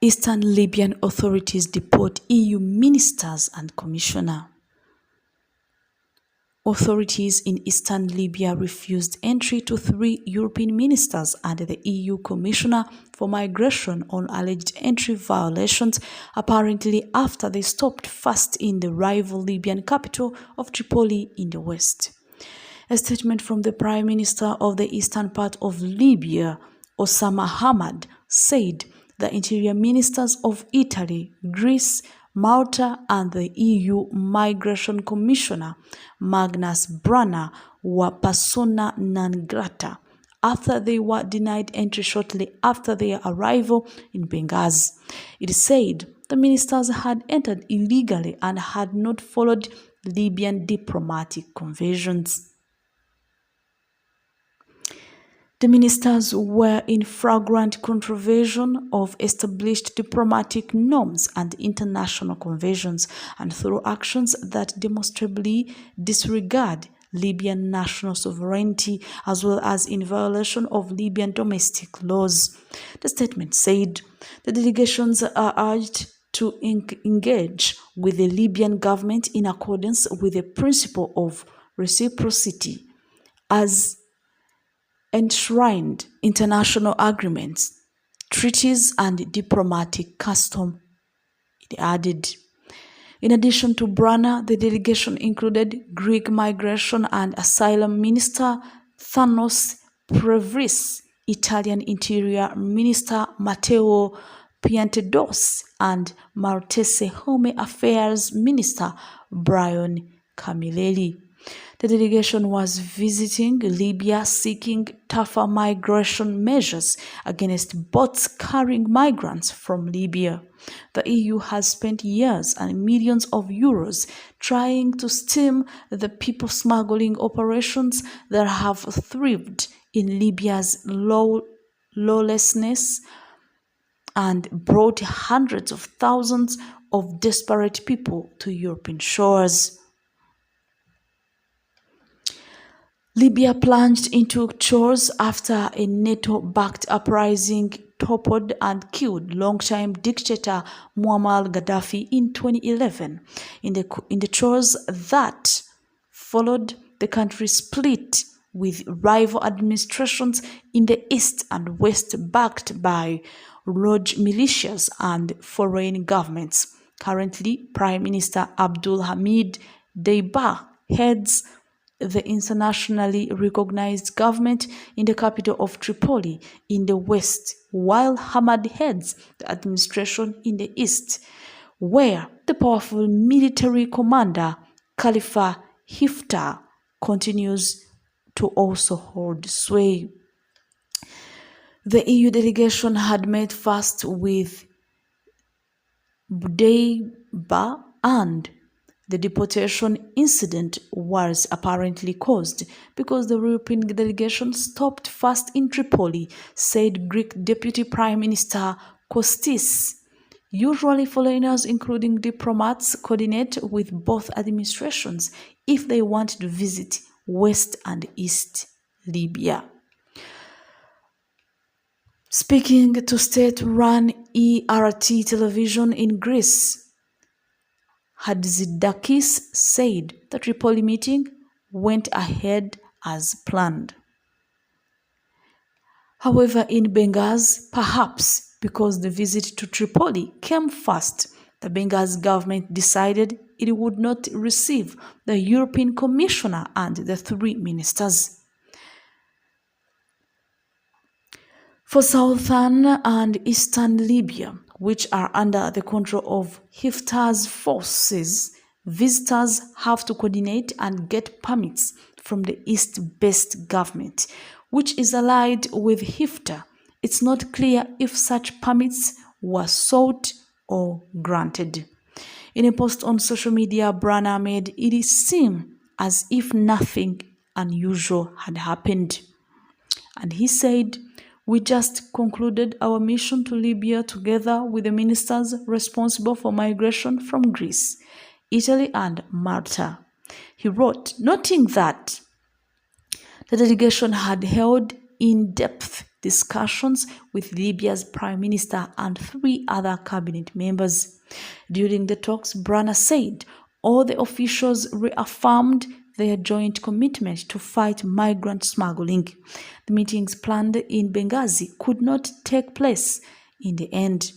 Eastern Libyan authorities deport EU ministers and commissioner. Authorities in eastern Libya refused entry to 3 European ministers and the EU Commissioner for Migration on alleged entry violations, apparently after they stopped fast in the rival Libyan capital of Tripoli in the west. A statement from the Prime Minister of the eastern part of Libya, Osama Hamad, said the interior ministers of Italy, Greece, Malta and the EU Migration Commissioner, Magnus Brunner, were persona non grata after they were denied entry shortly after their arrival in Benghazi. It said the ministers had entered illegally and had not followed Libyan diplomatic conventions. The ministers were in flagrant contravention of established diplomatic norms and international conventions and through actions that demonstrably disregard Libyan national sovereignty as well as in violation of Libyan domestic laws. The statement said the delegations are urged to engage with the Libyan government in accordance with the principle of reciprocity as enshrined international agreements, treaties, and diplomatic custom, it added. In addition to Brunner, the delegation included Greek Migration and Asylum Minister Thanos Prevris, Italian Interior Minister Matteo Piantedosi, and Maltese Home Affairs Minister Brian Camilleri. The delegation was visiting Libya seeking tougher migration measures against boats carrying migrants from Libya. The EU has spent years and millions of euros trying to stem the people smuggling operations that have thrived in Libya's lawlessness and brought hundreds of thousands of desperate people to European shores. Libya plunged into chaos after a NATO-backed uprising toppled and killed longtime dictator Muammar Gaddafi in 2011. In the chaos that followed, the country split with rival administrations in the east and west backed by rogue militias and foreign governments. Currently, Prime Minister Abdul Hamid Deiba heads the internationally recognized government in the capital of Tripoli in the west, while Hamad heads the administration in the east, where the powerful military commander Khalifa Haftar continues to also hold sway. The EU delegation had met first with Deiba, and the deportation incident was apparently caused because the European delegation stopped fast in Tripoli, said Greek Deputy Prime Minister Kostis. Usually foreigners, including diplomats, coordinate with both administrations if they want to visit West and East Libya. Speaking to state-run ERT television in Greece, Hadzidakis said the Tripoli meeting went ahead as planned. However, in Benghazi, perhaps because the visit to Tripoli came first, the Benghazi government decided it would not receive the European Commissioner and the 3 ministers. For southern and eastern Libya, which are under the control of Haftar's forces, visitors have to coordinate and get permits from the East-based government, which is allied with Haftar. It's not clear if such permits were sought or granted. In a post on social media, Brunner made it seem as if nothing unusual had happened. And he said, "We just concluded our mission to Libya together with the ministers responsible for migration from Greece, Italy, and Malta." He wrote, noting that the delegation had held in-depth discussions with Libya's prime minister and 3 other cabinet members. During the talks, Brana said all the officials reaffirmed their joint commitment to fight migrant smuggling. The meetings planned in Benghazi could not take place in the end.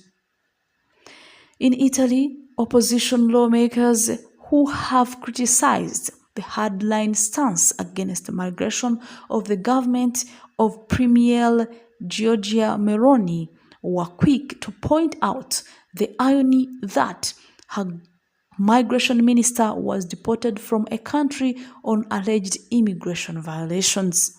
In Italy, opposition lawmakers who have criticized the hardline stance against migration of the government of Premier Giorgia Meloni were quick to point out the irony that her migration minister was deported from a country on alleged immigration violations.